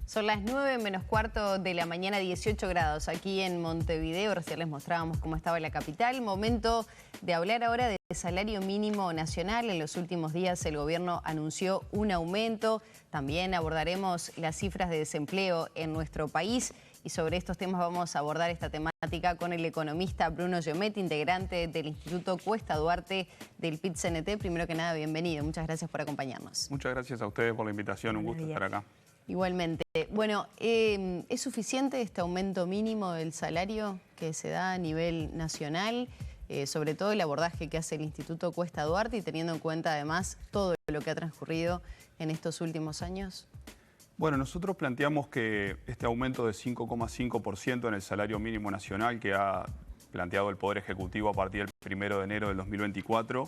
Son las 9 menos cuarto de la mañana, 18 grados aquí en Montevideo. Recién les mostrábamos cómo estaba la capital. Momento de hablar ahora del salario mínimo nacional. En los últimos días el gobierno anunció un aumento. También abordaremos las cifras de desempleo en nuestro país. Y sobre estos temas vamos a abordar esta temática con el economista Bruno Giometti, integrante del Instituto Cuesta Duarte del PIT-CNT. Primero que nada, bienvenido. Muchas gracias por acompañarnos. Muchas gracias a ustedes por la invitación. Un gusto estar acá. Igualmente. Bueno, ¿es suficiente este aumento mínimo del salario que se da a nivel nacional? Sobre todo el abordaje que hace el Instituto Cuesta Duarte y teniendo en cuenta además todo lo que ha transcurrido en estos últimos años. Bueno, nosotros planteamos que este aumento de 5,5% en el salario mínimo nacional que ha planteado el Poder Ejecutivo a partir del 1 de enero del 2024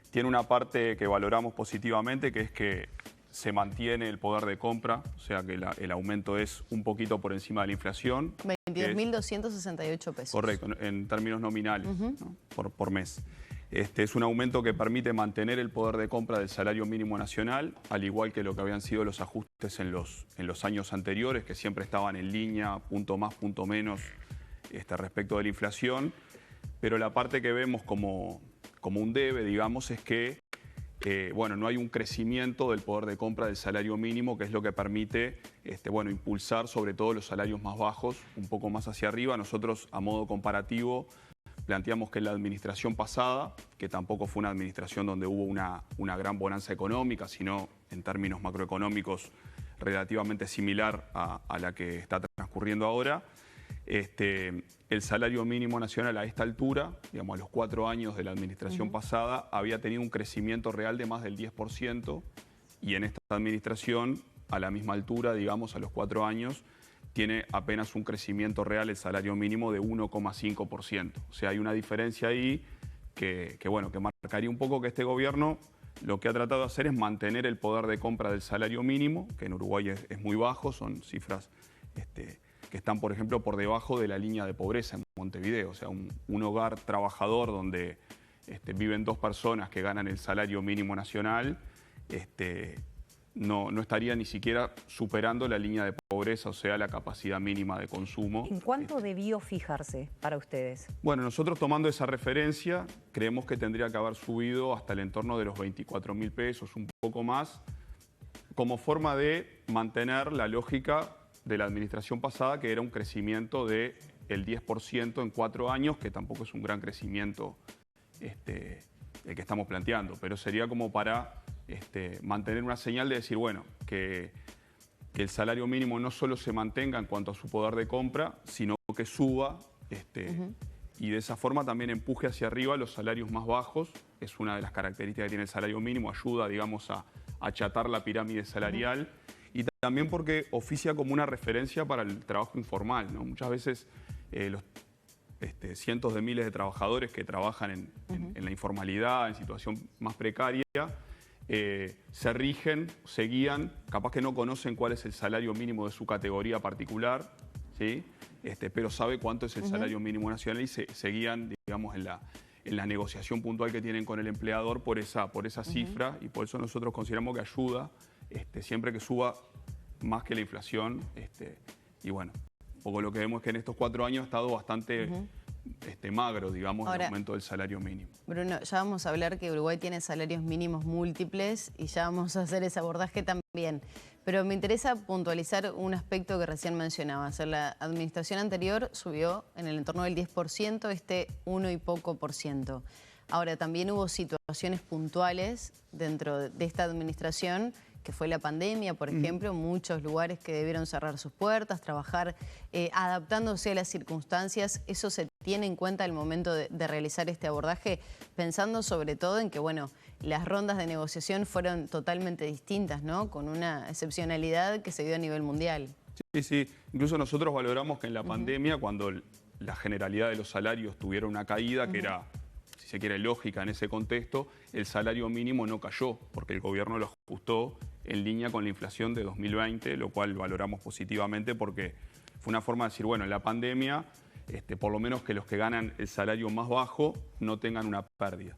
tiene una parte que valoramos positivamente, que es que se mantiene el poder de compra, o sea que el aumento es un poquito por encima de la inflación. 22.268 pesos. Correcto, en términos nominales, ¿no? por mes. Es un aumento que permite mantener el poder de compra del salario mínimo nacional, al igual que lo que habían sido los ajustes en los años anteriores, que siempre estaban en línea, punto más, punto menos, respecto de la inflación. Pero la parte que vemos como un debe, digamos, es que bueno, no hay un crecimiento del poder de compra del salario mínimo, que es lo que permite bueno, impulsar sobre todo los salarios más bajos, un poco más hacia arriba. Nosotros, a modo comparativo, planteamos que en la administración pasada, que tampoco fue una administración donde hubo una gran bonanza económica, sino en términos macroeconómicos relativamente similar a la que está transcurriendo ahora, el salario mínimo nacional a esta altura, digamos a los 4 años de la administración pasada, había tenido un crecimiento real de más del 10% y en esta administración, a la misma altura, digamos a los 4 años, tiene apenas un crecimiento real el salario mínimo de 1,5%. O sea, hay una diferencia ahí que marcaría un poco que este gobierno lo que ha tratado de hacer es mantener el poder de compra del salario mínimo, que en Uruguay es muy bajo, son cifras que están, por ejemplo, por debajo de la línea de pobreza en Montevideo. O sea, un hogar trabajador donde viven 2 personas que ganan el salario mínimo nacional, no estaría ni siquiera superando la línea de pobreza, o sea, la capacidad mínima de consumo. ¿En cuánto debió fijarse para ustedes? Bueno, nosotros tomando esa referencia, creemos que tendría que haber subido hasta el entorno de los 24.000 pesos, un poco más, como forma de mantener la lógica de la administración pasada, que era un crecimiento del 10% en 4 años, que tampoco es un gran crecimiento el que estamos planteando, pero sería como para mantener una señal de decir, bueno, que el salario mínimo no solo se mantenga en cuanto a su poder de compra, sino que suba y de esa forma también empuje hacia arriba los salarios más bajos. Es una de las características que tiene el salario mínimo, ayuda, digamos, a achatar la pirámide salarial. Y también porque oficia como una referencia para el trabajo informal, ¿no? Muchas veces los cientos de miles de trabajadores que trabajan en la informalidad, en situación más precaria, se rigen, se guían, capaz que no conocen cuál es el salario mínimo de su categoría particular, ¿sí? Pero sabe cuánto es el salario mínimo nacional y se guían, digamos, en la negociación puntual que tienen con el empleador por esa cifra, y por eso nosotros consideramos que ayuda siempre que suba más que la inflación. Y bueno, un poco lo que vemos es que en estos 4 años ha estado bastante magro, digamos, el aumento del salario mínimo. Bruno, ya vamos a hablar que Uruguay tiene salarios mínimos múltiples y ya vamos a hacer ese abordaje también. Pero me interesa puntualizar un aspecto que recién mencionabas. La administración anterior subió en el entorno del 10%, 1 y poco por ciento. Ahora, también hubo situaciones puntuales dentro de esta administración, que fue la pandemia, por ejemplo, muchos lugares que debieron cerrar sus puertas, trabajar adaptándose a las circunstancias. Eso se tiene en cuenta al momento de realizar este abordaje, pensando sobre todo en que, bueno, las rondas de negociación fueron totalmente distintas, ¿no? Con una excepcionalidad que se dio a nivel mundial. Sí. Incluso nosotros valoramos que en la pandemia, cuando la generalidad de los salarios tuvieron una caída, que era, si se quiere, lógica en ese contexto, el salario mínimo no cayó, porque el gobierno lo ajustó en línea con la inflación de 2020, lo cual valoramos positivamente porque fue una forma de decir, bueno, en la pandemia, por lo menos que los que ganan el salario más bajo no tengan una pérdida.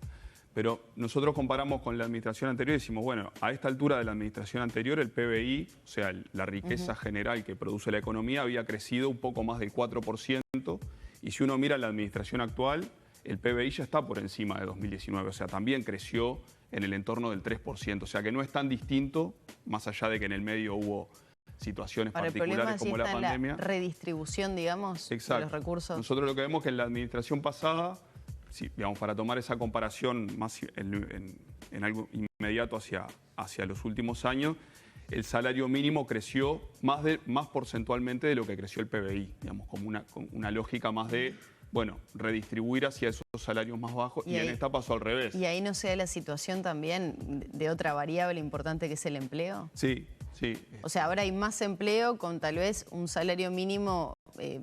Pero nosotros comparamos con la administración anterior y decimos, bueno, a esta altura de la administración anterior el PBI, o sea, la riqueza general que produce la economía, había crecido un poco más del 4%. Y si uno mira la administración actual, el PBI ya está por encima de 2019. O sea, también creció en el entorno del 3%. O sea, que no es tan distinto, más allá de que en el medio hubo situaciones particulares como la pandemia. La redistribución, digamos, de los recursos. Nosotros lo que vemos es que en la administración pasada, sí, digamos, para tomar esa comparación más en algo inmediato hacia los últimos años, el salario mínimo creció más porcentualmente de lo que creció el PBI, digamos, con una lógica más de, bueno, redistribuir hacia esos salarios más bajos, y en esta pasó al revés. ¿Y ahí no se da la situación también de otra variable importante que es el empleo? Sí, sí. O sea, ahora hay más empleo con tal vez un salario mínimo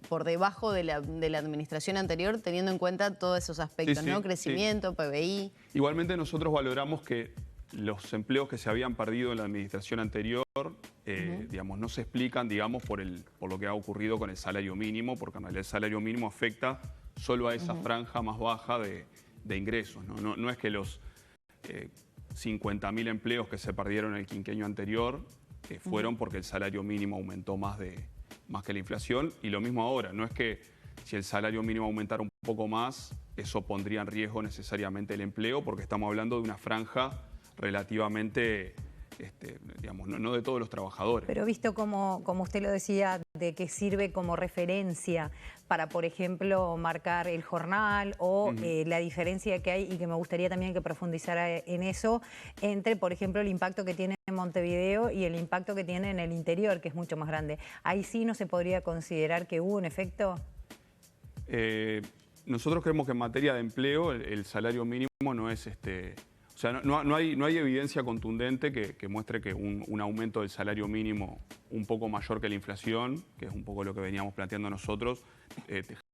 por debajo de la administración anterior, teniendo en cuenta todos esos aspectos, ¿no? Crecimiento, PBI. Igualmente nosotros valoramos que los empleos que se habían perdido en la administración anterior, digamos, no se explican, digamos, por lo que ha ocurrido con el salario mínimo, porque en realidad el salario mínimo afecta solo a esa franja más baja de ingresos, ¿no? No es que los 50.000 empleos que se perdieron en el quinquenio anterior fueron porque el salario mínimo aumentó más que la inflación, y lo mismo ahora, no es que si el salario mínimo aumentara un poco más, eso pondría en riesgo necesariamente el empleo, porque estamos hablando de una franja relativamente, digamos, no de todos los trabajadores. Pero visto como usted lo decía, de que sirve como referencia para, por ejemplo, marcar el jornal o la diferencia que hay, y que me gustaría también que profundizara en eso, entre, por ejemplo, el impacto que tiene en Montevideo y el impacto que tiene en el interior, que es mucho más grande. ¿Ahí sí no se podría considerar que hubo un efecto? Nosotros creemos que en materia de empleo el salario mínimo no es o sea, no hay evidencia contundente que muestre que un aumento del salario mínimo un poco mayor que la inflación, que es un poco lo que veníamos planteando nosotros,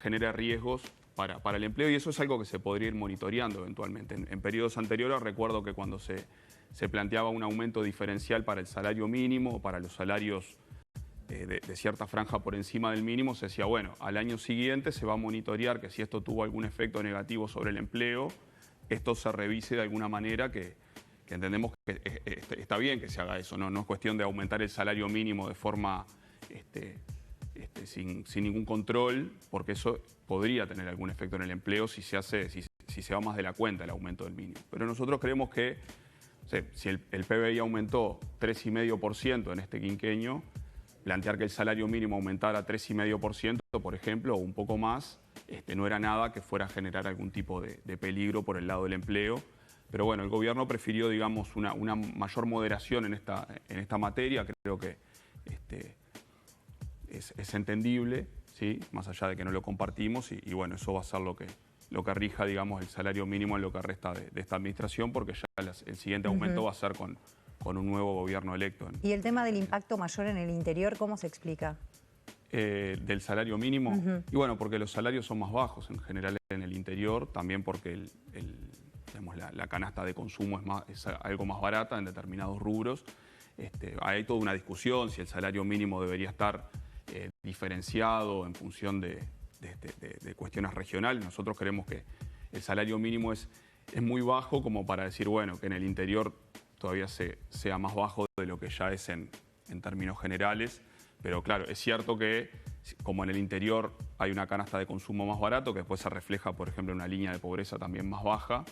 genera riesgos para el empleo, y eso es algo que se podría ir monitoreando eventualmente. En periodos anteriores recuerdo que cuando se planteaba un aumento diferencial para el salario mínimo o para los salarios de cierta franja por encima del mínimo, se decía, bueno, al año siguiente se va a monitorear que si esto tuvo algún efecto negativo sobre el empleo, esto se revise de alguna manera, que entendemos que está bien que se haga eso, ¿no? No es cuestión de aumentar el salario mínimo de forma sin ningún control, porque eso podría tener algún efecto en el empleo si se va más de la cuenta el aumento del mínimo. Pero nosotros creemos que si el PBI aumentó 3,5% en este quinquenio, plantear que el salario mínimo aumentara 3,5%, por ejemplo, o un poco más, no era nada que fuera a generar algún tipo de peligro por el lado del empleo. Pero bueno, el gobierno prefirió, digamos, una mayor moderación en esta materia. Creo que es entendible, ¿sí? Más allá de que no lo compartimos, y bueno, eso va a ser lo que rija, digamos, el salario mínimo en lo que resta de esta administración, porque ya el siguiente aumento va a ser con un nuevo gobierno electo. ¿Y el tema del impacto mayor en el interior, cómo se explica? Del salario mínimo. Y bueno, porque los salarios son más bajos en general en el interior, también porque digamos, la canasta de consumo es algo más barata en determinados rubros. Hay toda una discusión si el salario mínimo debería estar diferenciado en función de cuestiones regionales. Nosotros creemos que el salario mínimo es muy bajo como para decir, bueno, que en el interior todavía sea más bajo de lo que ya es en términos generales. Pero claro, es cierto que como en el interior hay una canasta de consumo más barato, que después se refleja, por ejemplo, en una línea de pobreza también más baja,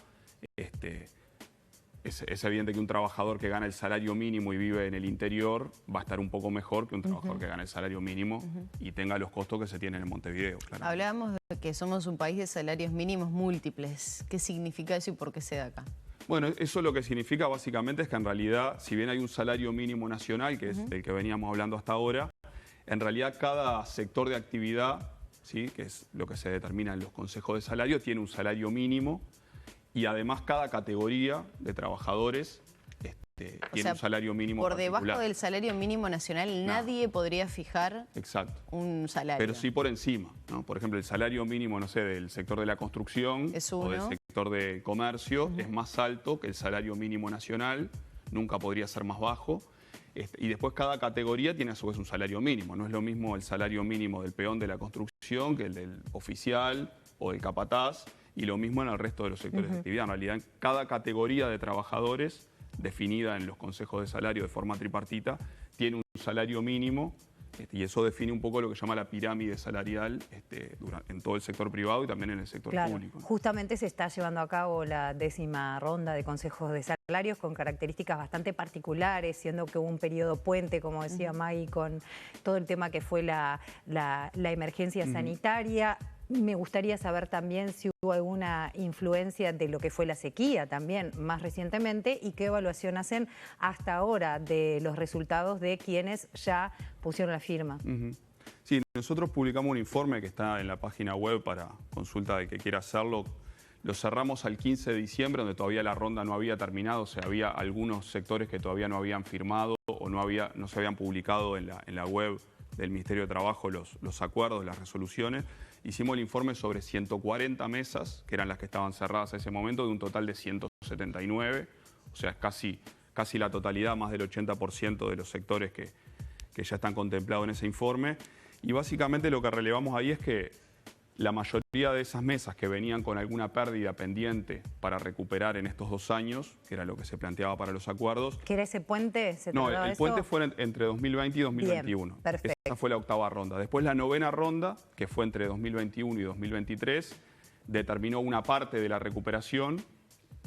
es evidente que un trabajador que gana el salario mínimo y vive en el interior va a estar un poco mejor que un trabajador que gana el salario mínimo y tenga los costos que se tienen en Montevideo. Claramente. Hablábamos de que somos un país de salarios mínimos múltiples. ¿Qué significa eso y por qué se da acá? Bueno, eso lo que significa básicamente es que en realidad, si bien hay un salario mínimo nacional, que es del que veníamos hablando hasta ahora, en realidad cada sector de actividad, ¿sí? Que es lo que se determina en los consejos de salario, tiene un salario mínimo, y además cada categoría de trabajadores tiene un salario mínimo por particular. Debajo del salario mínimo nacional nadie podría fijar un salario. Pero sí por encima, ¿no? Por ejemplo, el salario mínimo, no sé, del sector de la construcción o del sector de comercio es más alto que el salario mínimo nacional, nunca podría ser más bajo. Y después cada categoría tiene a su vez un salario mínimo. No es lo mismo el salario mínimo del peón de la construcción que el del oficial o del capataz. y lo mismo en el resto de los sectores de actividad. En realidad, en cada categoría de trabajadores, definida en los consejos de salario de forma tripartita, tiene un salario mínimo, y eso define un poco lo que se llama la pirámide salarial en todo el sector privado y también en el sector público. Justamente se está llevando a cabo la 10ª ronda de consejos de salarios con características bastante particulares, siendo que hubo un periodo puente, como decía Maggie, con todo el tema que fue la emergencia sanitaria. Me gustaría saber también si hubo alguna influencia de lo que fue la sequía también más recientemente y qué evaluación hacen hasta ahora de los resultados de quienes ya pusieron la firma. Sí, nosotros publicamos un informe que está en la página web para consulta de que quiera hacerlo. Lo cerramos al 15 de diciembre, donde todavía la ronda no había terminado, o sea, había algunos sectores que todavía no habían firmado o no se habían publicado en la web del Ministerio de Trabajo los acuerdos, las resoluciones. Hicimos el informe sobre 140 mesas, que eran las que estaban cerradas a ese momento, de un total de 179, o sea, es casi la totalidad, más del 80% de los sectores que ya están contemplados en ese informe. Y básicamente lo que relevamos ahí es que la mayoría de esas mesas que venían con alguna pérdida pendiente para recuperar en estos 2 años, que era lo que se planteaba para los acuerdos. ¿Qué era ese puente? No, el puente fue entre 2020 y 2021. Bien, perfecto. Esa fue la 8ª ronda. Después la 9ª ronda, que fue entre 2021 y 2023, determinó una parte de la recuperación,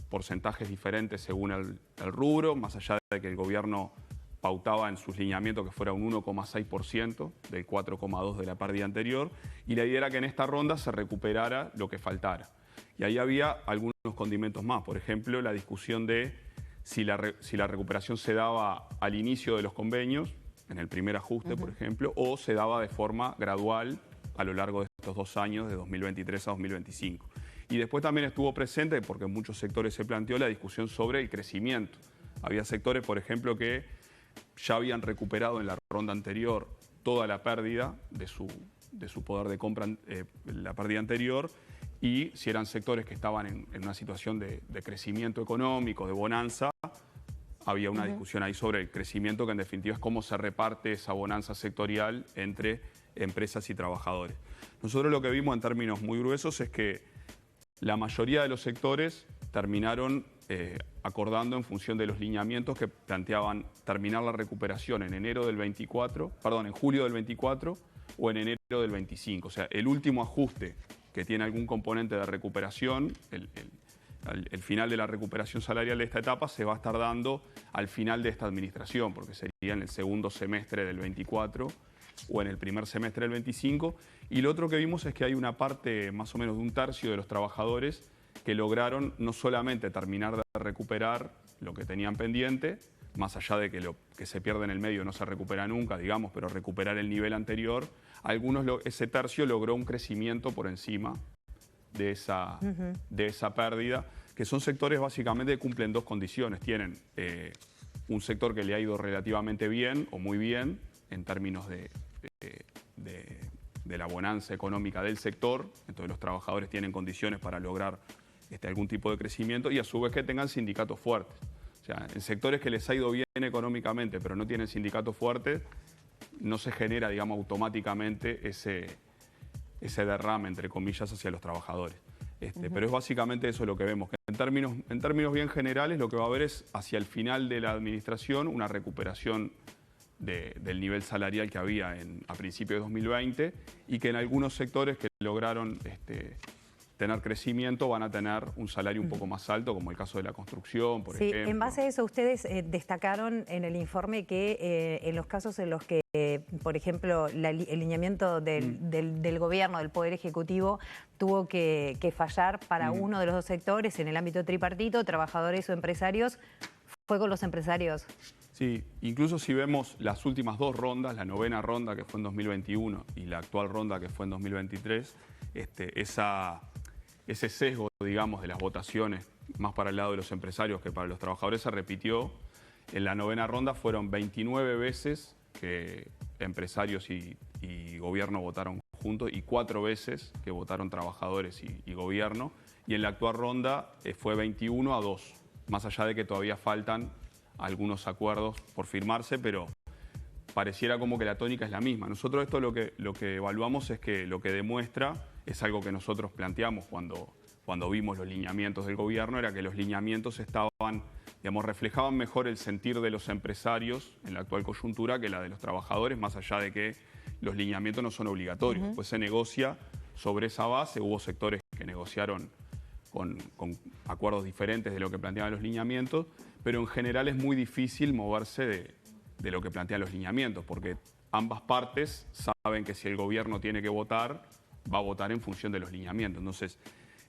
porcentajes diferentes según el rubro, más allá de que el gobierno pautaba en sus lineamientos que fuera un 1,6% del 4,2% de la pérdida anterior, y la idea era que en esta ronda se recuperara lo que faltara. Y ahí había algunos condimentos más, por ejemplo, la discusión de si la recuperación se daba al inicio de los convenios, en el primer ajuste, por ejemplo, o se daba de forma gradual a lo largo de estos 2 años, de 2023 a 2025. Y después también estuvo presente, porque en muchos sectores se planteó la discusión sobre el crecimiento. Había sectores, por ejemplo, que ya habían recuperado en la ronda anterior toda la pérdida de su poder de compra, la pérdida anterior, y si eran sectores que estaban en una situación de crecimiento económico, de bonanza, había una discusión ahí sobre el crecimiento, que en definitiva es cómo se reparte esa bonanza sectorial entre empresas y trabajadores. Nosotros lo que vimos en términos muy gruesos es que la mayoría de los sectores terminaron acordando en función de los lineamientos que planteaban terminar la recuperación en julio del 24 o en enero del 25. O sea, el último ajuste que tiene algún componente de recuperación, el final de la recuperación salarial de esta etapa se va a estar dando al final de esta administración, porque sería en el segundo semestre del 24 o en el primer semestre del 25. Y lo otro que vimos es que hay una parte, más o menos de 1/3 de los trabajadores, que lograron no solamente terminar de recuperar lo que tenían pendiente, más allá de que lo que se pierde en el medio no se recupera nunca, digamos, pero recuperar el nivel anterior, ese tercio logró un crecimiento por encima de esa pérdida, que son sectores básicamente que cumplen 2 condiciones. Tienen un sector que le ha ido relativamente bien o muy bien en términos de la bonanza económica del sector, entonces los trabajadores tienen condiciones para lograr algún tipo de crecimiento, y a su vez que tengan sindicatos fuertes. O sea, en sectores que les ha ido bien económicamente pero no tienen sindicatos fuertes, no se genera, digamos, automáticamente ese derrame, entre comillas, hacia los trabajadores. Pero es básicamente eso lo que vemos, que en términos bien generales lo que va a haber es hacia el final de la administración una recuperación del nivel salarial que había a principios de 2020, y que en algunos sectores que lograron tener crecimiento van a tener un salario un poco más alto, como el caso de la construcción, por ejemplo. En base a eso, ustedes destacaron en el informe que en los casos en los que, por ejemplo, el lineamiento del gobierno, del Poder Ejecutivo, tuvo que fallar para uno de los 2 sectores en el ámbito tripartito, trabajadores o empresarios, fue con los empresarios. Sí, incluso si vemos las últimas 2 rondas, la 9ª ronda que fue en 2021 y la actual ronda que fue en 2023, ese sesgo, digamos, de las votaciones más para el lado de los empresarios que para los trabajadores se repitió. En la 9ª ronda fueron 29 veces que empresarios y gobierno votaron juntos, y 4 veces que votaron trabajadores y gobierno. Y en la actual ronda fue 21-2, más allá de que todavía faltan algunos acuerdos por firmarse, pero pareciera como que la tónica es la misma. Nosotros esto lo que evaluamos es que lo que demuestra es algo que nosotros planteamos cuando cuando vimos los lineamientos del gobierno, era que los lineamientos estaban, digamos, reflejaban mejor el sentir de los empresarios en la actual coyuntura que la de los trabajadores, más allá de que los lineamientos no son obligatorios. Pues se negocia sobre esa base, hubo sectores que negociaron con acuerdos diferentes de lo que planteaban los lineamientos, pero en general es muy difícil moverse de lo que plantean los lineamientos, porque ambas partes saben que si el gobierno tiene que votar, va a votar en función de los lineamientos. Entonces,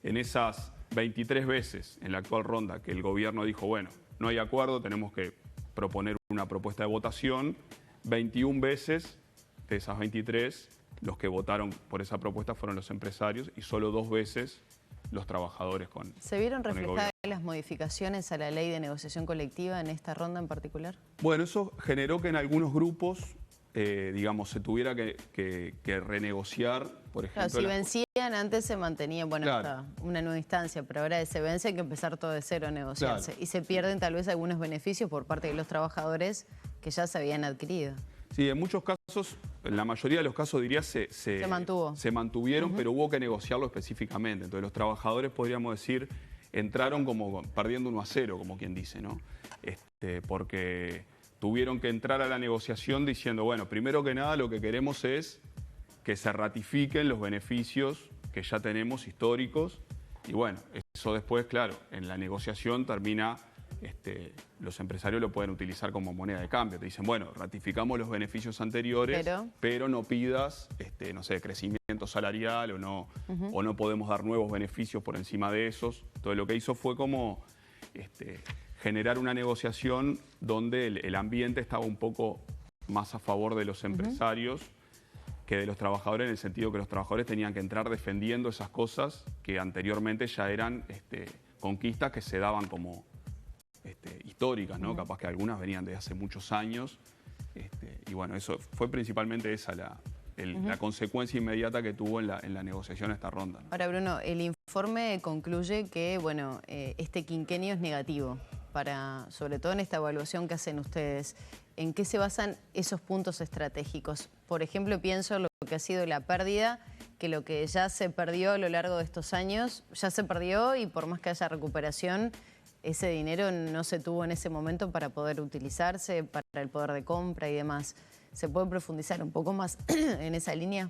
en esas 23 veces en la actual ronda que el gobierno dijo, bueno, no hay acuerdo, tenemos que proponer una propuesta de votación, 21 veces de esas 23, los que votaron por esa propuesta fueron los empresarios y solo 2 veces los trabajadores con ¿Se vieron con el reflejadas las modificaciones a la ley de negociación colectiva en esta ronda en particular? Bueno, eso generó que en algunos grupos, digamos, se tuviera que renegociar, por ejemplo. Claro, si vencían, antes se mantenía, bueno, Claro. hasta una nueva instancia, pero ahora se vence, hay que empezar todo de cero a negociarse. Claro. Y se pierden tal vez algunos beneficios por parte de los trabajadores que ya se habían adquirido. Sí, en muchos casos, en la mayoría de los casos diría se mantuvo. Se mantuvieron, pero hubo que negociarlo específicamente. Entonces los trabajadores, podríamos decir, entraron como perdiendo 1-0, como quien dice, ¿no? Porque tuvieron que entrar a la negociación diciendo, bueno, primero que nada lo que queremos es que se ratifiquen los beneficios que ya tenemos históricos. Y bueno, eso después, claro, en la negociación termina, los empresarios lo pueden utilizar como moneda de cambio. Te dicen, bueno, ratificamos los beneficios anteriores, pero no pidas, no sé, crecimiento salarial o no podemos dar nuevos beneficios por encima de esos. Entonces lo que hizo fue como generar una negociación donde el ambiente estaba un poco más a favor de los empresarios que de los trabajadores, en el sentido que los trabajadores tenían que entrar defendiendo esas cosas que anteriormente ya eran conquistas que se daban como históricas, ¿no? Capaz que algunas venían de hace muchos años. Y bueno, eso fue principalmente esa la consecuencia inmediata que tuvo en la negociación esta ronda, ¿no? Ahora, Bruno, el informe concluye que, bueno, este quinquenio es negativo, sobre todo en esta evaluación que hacen ustedes. ¿En qué se basan esos puntos estratégicos? Por ejemplo, pienso en lo que ha sido la pérdida, que lo que ya se perdió a lo largo de estos años, ya se perdió y por más que haya recuperación, ese dinero no se tuvo en ese momento para poder utilizarse, para el poder de compra y demás. ¿Se puede profundizar un poco más en esa línea?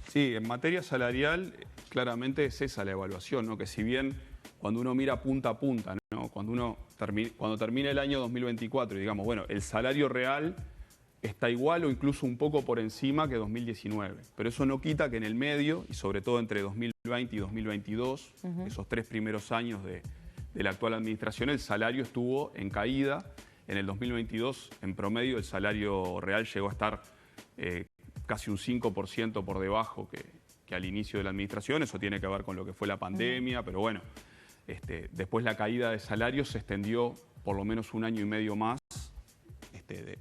Sí, en materia salarial claramente es esa la evaluación, ¿no? Que si bien cuando uno mira punta a punta, ¿no? Cuando termina el año 2024 y digamos, bueno, el salario real está igual o incluso un poco por encima que 2019. Pero eso no quita que en el medio, y sobre todo entre 2020 y 2022, esos 3 primeros años de la actual administración, el salario estuvo en caída. En el 2022, en promedio, el salario real llegó a estar casi un 5% por debajo que al inicio de la administración. Eso tiene que ver con lo que fue la pandemia, pero bueno, después la caída de salarios se extendió por lo menos 1 año y medio más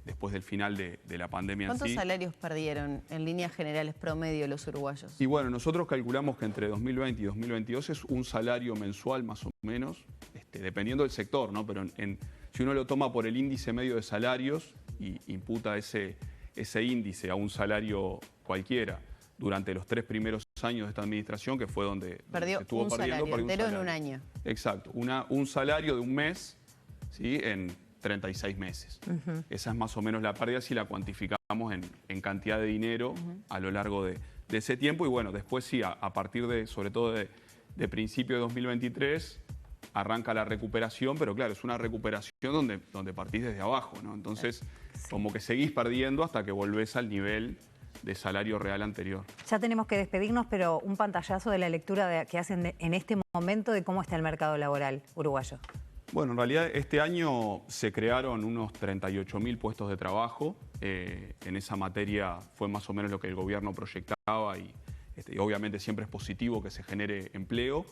después del final de la pandemia en sí. ¿Cuántos salarios perdieron en líneas generales promedio los uruguayos? Y bueno, nosotros calculamos que entre 2020 y 2022 es un salario mensual más o menos, dependiendo del sector, ¿no? Pero si uno lo toma por el índice medio de salarios y imputa ese índice a un salario cualquiera durante los 3 primeros años de esta administración, que fue donde se estuvo perdiendo. Perdió un salario entero en un año. Exacto, un salario de un mes, ¿sí? En 36 meses. Esa es más o menos la pérdida si la cuantificamos en cantidad de dinero a lo largo de ese tiempo. Y bueno, después sí, a partir sobre todo de principio de 2023, arranca la recuperación, pero claro, es una recuperación donde partís desde abajo, ¿no? Entonces, como que seguís perdiendo hasta que volvés al nivel de salario real anterior. Ya tenemos que despedirnos, pero un pantallazo de la lectura que hacen en este momento de cómo está el mercado laboral uruguayo. Bueno, en realidad este año se crearon unos 38.000 puestos de trabajo. En esa materia fue más o menos lo que el gobierno proyectaba y obviamente siempre es positivo que se genere empleo.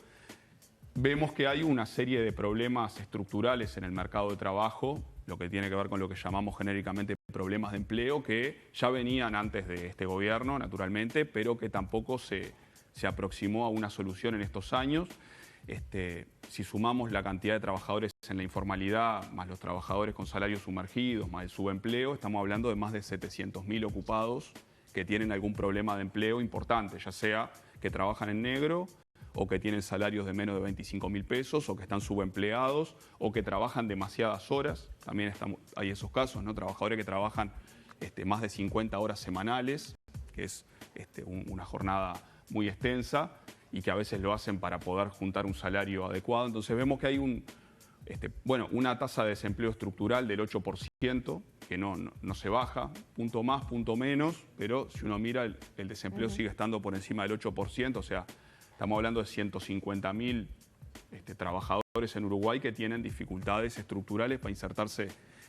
Vemos que hay una serie de problemas estructurales en el mercado de trabajo, lo que tiene que ver con lo que llamamos genéricamente problemas de empleo, que ya venían antes de este gobierno, naturalmente, pero que tampoco se aproximó a una solución en estos años. Si sumamos la cantidad de trabajadores en la informalidad, más los trabajadores con salarios sumergidos, más el subempleo, estamos hablando de más de 700.000 ocupados que tienen algún problema de empleo importante, ya sea que trabajan en negro o que tienen salarios de menos de 25.000 pesos, o que están subempleados, o que trabajan demasiadas horas. También hay esos casos, ¿no? Trabajadores que trabajan más de 50 horas semanales, que es una jornada muy extensa, y que a veces lo hacen para poder juntar un salario adecuado. Entonces vemos que hay una tasa de desempleo estructural del 8%, que no se baja, punto más, punto menos, pero si uno mira el desempleo sigue estando por encima del 8%, o sea, estamos hablando de 150.000 trabajadores en Uruguay que tienen dificultades estructurales para insertarse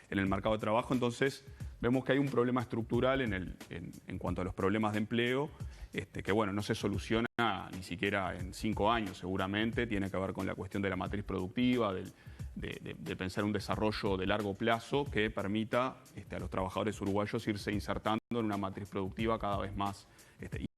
en el mercado de trabajo. Entonces vemos que hay un problema estructural en cuanto a los problemas de empleo, que bueno, no se soluciona ni siquiera en 5 años seguramente. Tiene que ver con la cuestión de la matriz productiva, de pensar un desarrollo de largo plazo que permita a los trabajadores uruguayos irse insertando en una matriz productiva cada vez más